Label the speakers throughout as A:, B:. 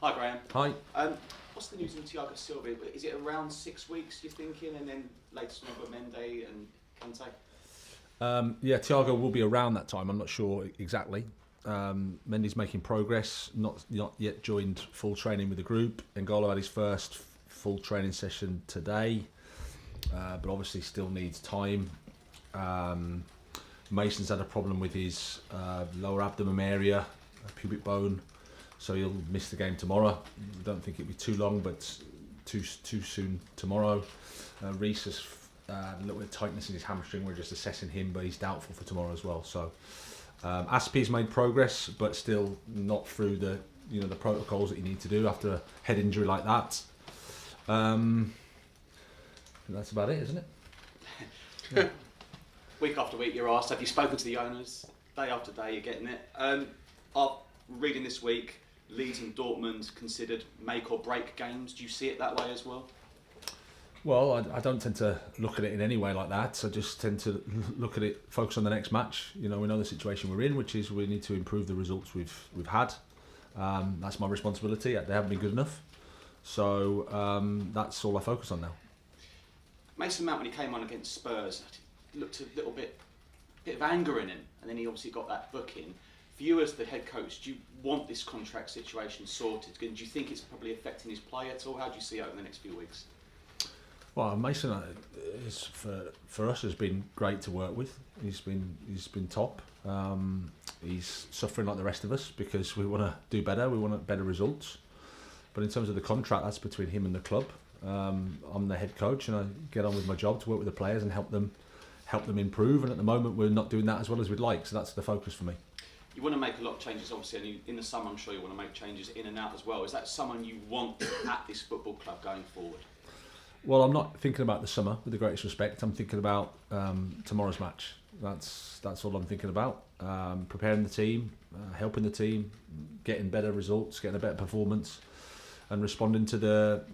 A: Hi, Graham.
B: Hi.
A: What's the news on Thiago Silva? Is it around 6 weeks, you're thinking, and then later on we've got Mendy and Kante?
B: Yeah, Thiago will be around that time. I'm not sure exactly. Mendy's making progress, not yet joined full training with the group. N'Golo had his first full training session today, but obviously still needs time. Mason's had a problem with his lower abdomen area, pubic bone, so he'll miss the game tomorrow. I don't think it'll be too long, but too soon tomorrow. Reece has a little bit of tightness in his hamstring. We're just assessing him, but he's doubtful for tomorrow as well. So Aspie's made progress, but still not through the protocols that you need to do after a head injury like that. That's about it, isn't it?
A: Yeah. Week after week you're asked, have you spoken to the owners? Day after day you're getting it. I'm reading this week, Leeds and Dortmund considered make or break games. Do you see it that way as well?
B: Well, I don't tend to look at it in any way like that. I just tend to look at it, focus on the next match. We know the situation we're in, which is we need to improve the results we've had. That's my responsibility. They haven't been good enough. So that's all I focus on now.
A: Mason Mount, when he came on against Spurs, looked a little bit of anger in him, and then he obviously got that booking. For you as the head coach, do you want this contract situation sorted? And do you think it's probably affecting his play at all? How do you see it over the next few weeks?
B: Well, Mason is for us has been great to work with. He's been top. He's suffering like the rest of us because we want to do better. We want better results. But in terms of the contract, that's between him and the club. I'm the head coach, and I get on with my job to work with the players and help them improve. And at the moment, we're not doing that as well as we'd like. So that's the focus for me.
A: You want to make a lot of changes, obviously, and in the summer, I'm sure you want to make changes in and out as well. Is that someone you want at this football club going forward?
B: Well, I'm not thinking about the summer, with the greatest respect. I'm thinking about tomorrow's match. That's all I'm thinking about. Preparing the team, helping the team, getting better results, getting a better performance, and responding to the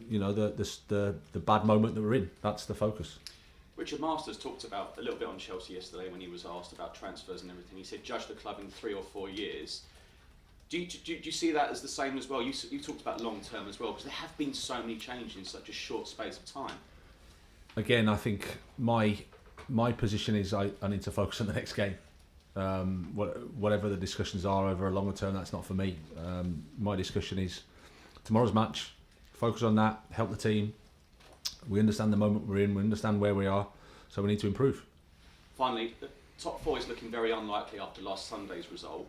B: bad moment that we're in. That's the focus.
A: Richard Masters talked about a little bit on Chelsea yesterday when he was asked about transfers and everything. He said, judge the club in 3 or 4 years. Do you see that as the same as well? You talked about long term as well, because there have been so many changes in such a short space of time.
B: Again, I think my position is I need to focus on the next game. Whatever the discussions are over a longer term, that's not for me. My discussion is tomorrow's match, focus on that, help the team. We understand the moment we're in, we understand where we are, so we need to improve.
A: Finally, the top 4 is looking very unlikely after last Sunday's result.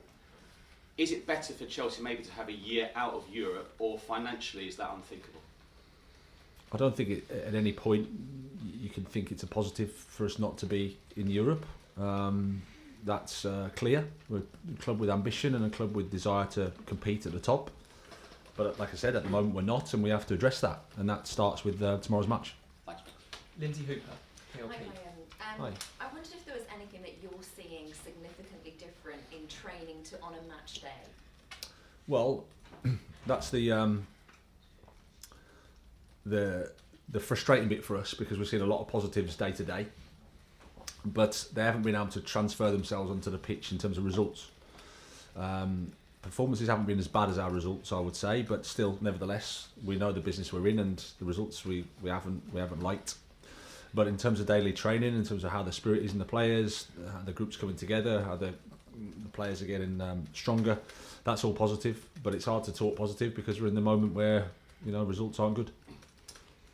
A: Is it better for Chelsea maybe to have a year out of Europe, or financially is that unthinkable?
B: I don't think at any point you can think it's a positive for us not to be in Europe. That's clear. We're a club with ambition and a club with desire to compete at the top. But like I said, at the moment we're not, and we have to address that. And that starts with tomorrow's match.
A: Thanks.
C: Lindsay Hooper, KLP.
D: Hi, Graham.
B: Hi.
D: I wondered if there was anything that you're seeing significantly different in training to on a match day.
B: Well, that's the frustrating bit for us, because we're seeing a lot of positives day to day, but they haven't been able to transfer themselves onto the pitch in terms of results. Performances haven't been as bad as our results, I would say, but still, nevertheless, we know the business we're in, and the results we haven't liked. But in terms of daily training, in terms of how the spirit is in the players, how the group's coming together, how the players are getting stronger, that's all positive. But it's hard to talk positive because we're in the moment where results aren't good.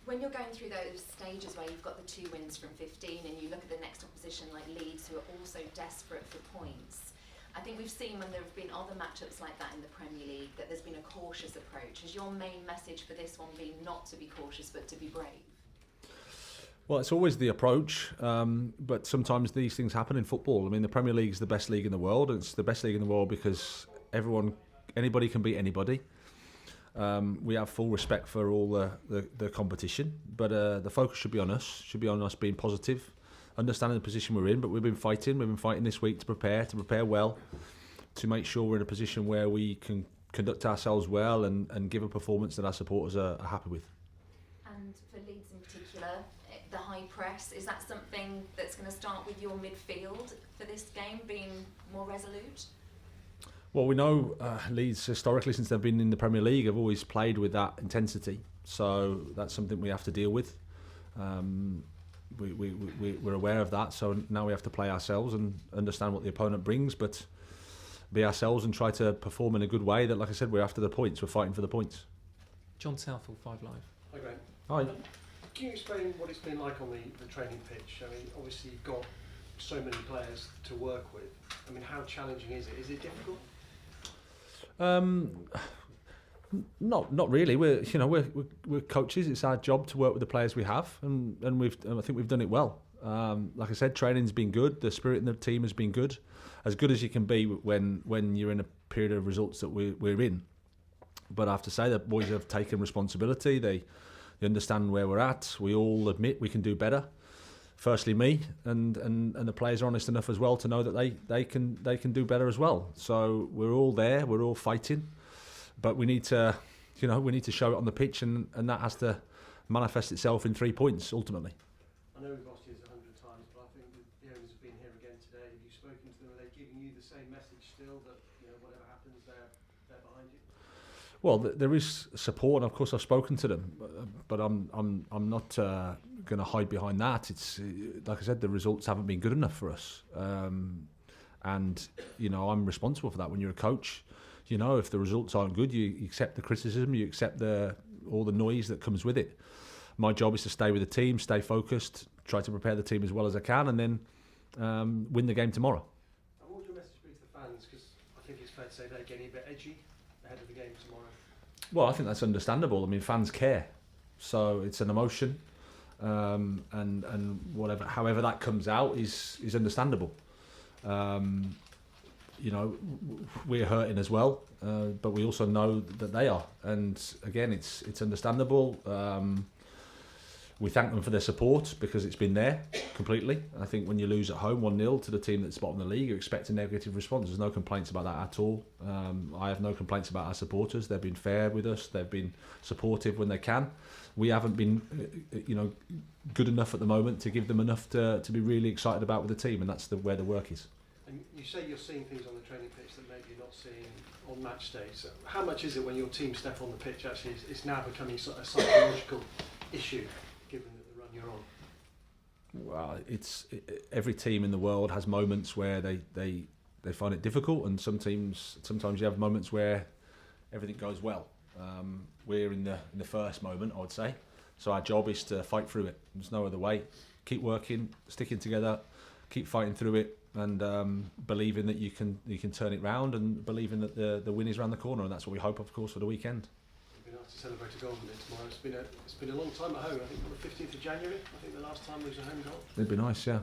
D: When you're going through those stages where you've got the 2 wins from 15 and you look at the next opposition like Leeds, who are also desperate for points, I think we've seen when there have been other matchups like that in the Premier League that there's been a cautious approach. Has your main message for this one been not to be cautious but to be brave?
B: Well, it's always the approach, but sometimes these things happen in football. I mean, the Premier League is the best league in the world. It's the best league in the world because anybody can beat anybody. We have full respect for all the competition, but the focus should be on us being positive, understanding the position we're in. But we've been fighting this week to prepare well, to make sure we're in a position where we can conduct ourselves well and give a performance that our supporters are happy with.
D: And for Leeds in particular, the high press, is that something that's going to start with your midfield for this game being more resolute?
B: Well, we know Leeds historically, since they've been in the Premier League, have always played with that intensity. So that's something we have to deal with. We're aware of that. So now we have to play ourselves and understand what the opponent brings, but be ourselves and try to perform in a good way. That, like I said, we're after the points. We're fighting for the points.
C: John Southall, 5 Live.
E: Hi, Graham.
B: Hi.
E: Can you explain what it's been like on the training pitch? I mean, obviously you've got so many players to work with. I mean, how challenging is it? Is it difficult?
B: Not really. We're coaches. It's our job to work with the players we have, and I think we've done it well. Like I said, training's been good. The spirit in the team has been good as you can be when you're in a period of results that we're in. But I have to say that boys have taken responsibility. They understand where we're at. We all admit we can do better. Firstly, me and the players are honest enough as well to know that they can do better as well. So we're all there. We're all fighting, but we need to show it on the pitch, and that has to manifest itself in 3 points ultimately.
E: I know we've asked you this 100 times, but I think the owners have been here again today. Have you spoken to them? Are they giving you the same message still that whatever happens, they're behind you?
B: Well, there is support, and of course I've spoken to them, but I'm not going to hide behind that. It's like I said, the results haven't been good enough for us, and I'm responsible for that. When you're a coach, if the results aren't good, you accept the criticism, you accept all the noise that comes with it. My job is to stay with the team, stay focused, try to prepare the team as well as I can, and then win the game tomorrow.
E: And what would your message be to the fans? Because I think it's fair to say they're getting a bit edgy ahead of the game tomorrow.
B: Well, I think that's understandable. I mean, fans care, so it's an emotion, and however that comes out is understandable. We're hurting as well, but we also know that they are, and again, it's understandable. We thank them for their support because it's been there completely. I think when you lose at home 1-0 to the team that's bottom of the league, you expect a negative response. There's no complaints about that at all. I have no complaints about our supporters. They've been fair with us. They've been supportive when they can. We haven't been, good enough at the moment to give them enough to be really excited about with the team, and that's where the work is.
E: And you say you're seeing things on the training pitch that maybe you're not seeing on match day. So how much is it when your team step on the pitch actually it's now becoming sort of a psychological issue, given that the run you're on?
B: Well, every team in the world has moments where they find it difficult, and sometimes you have moments where everything goes well. We're in the first moment, I would say. So our job is to fight through it. There's no other way. Keep working, sticking together, keep fighting through it, and believing that you can turn it round, and believing that the win is around the corner, and that's what we hope, of course, for the weekend.
E: It'd be nice to celebrate a goal with it tomorrow. It's been a long time at home. I think on the 15th of January. I think the last time there was a home goal.
B: It'd be nice, yeah.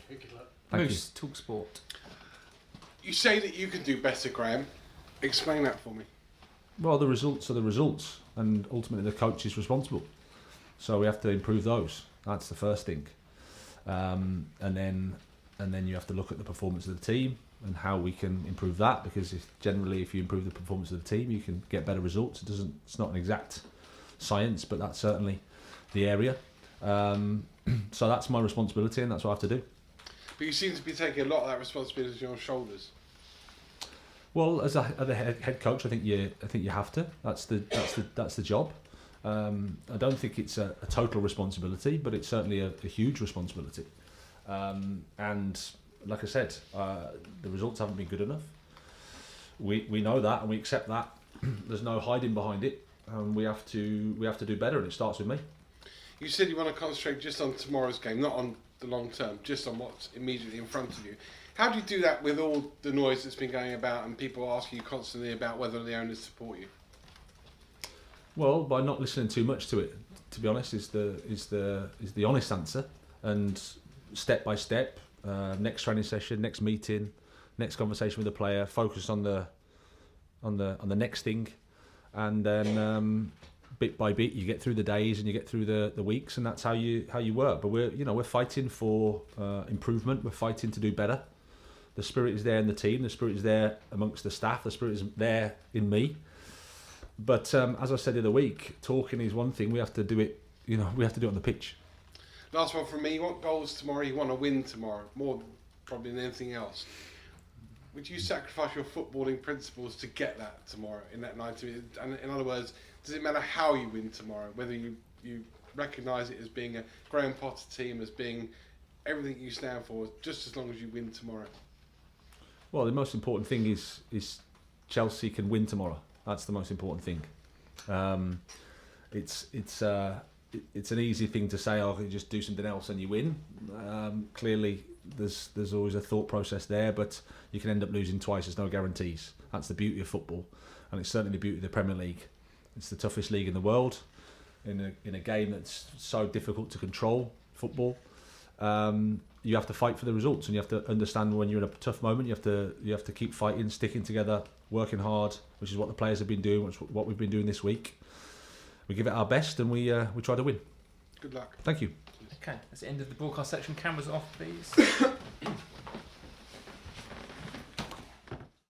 E: Good luck.
B: Thank
C: Moose, talk sport.
F: You say that you can do better, Graham. Explain that for me.
B: Well, the results are the results, and ultimately the coach is responsible. So we have to improve those. That's the first thing, and then you have to look at the performance of the team and how we can improve that. Because if you improve the performance of the team, you can get better results. It's not an exact science, but that's certainly the area. So that's my responsibility, and that's what I have to do.
F: But you seem to be taking a lot of that responsibility on your shoulders.
B: Well, as a head coach, I think you have to. That's the job. I don't think it's a total responsibility, but it's certainly a huge responsibility. And like I said, the results haven't been good enough. We know that, and we accept that. There's no hiding behind it. We have to do better, and it starts with me.
F: You said you want to concentrate just on tomorrow's game, not on the long term, just on what's immediately in front of you. How do you do that with all the noise that's been going about and people asking you constantly about whether the owners support you?
B: Well, by not listening too much to it, to be honest, is the honest answer. And step by step, next training session, next meeting, next conversation with the player, focus on the next thing, and then bit by bit you get through the days and you get through the weeks, and that's how you work. But we're fighting for improvement. We're fighting to do better. The spirit is there in the team. The spirit is there amongst the staff. The spirit is there in me. But as I said the other week, talking is one thing. We have to do it. We have to do it on the pitch.
F: Last one from me. You want goals tomorrow. You want to win tomorrow, more probably than anything else. would you sacrifice your footballing principles to get that tomorrow in that 90 minutes? And in other words, does it matter how you win tomorrow? Whether you recognise it as being a Graham Potter team, as being everything you stand for, just as long as you win tomorrow?
B: Well, the most important thing is Chelsea can win tomorrow. That's the most important thing. It's an easy thing to say, oh, you just do something else and you win. Clearly, there's always a thought process there, but you can end up losing twice. There's no guarantees. That's the beauty of football, and it's certainly the beauty of the Premier League. It's the toughest league in the world, in a game that's so difficult to control. Football, you have to fight for the results, and you have to understand when you're in a tough moment. You have to keep fighting, sticking together, working hard, which is what the players have been doing. Which is what we've been doing this week. We give it our best, and we try to win.
F: Good luck.
B: Thank you.
C: Okay, that's the end of the broadcast section. Cameras off, please.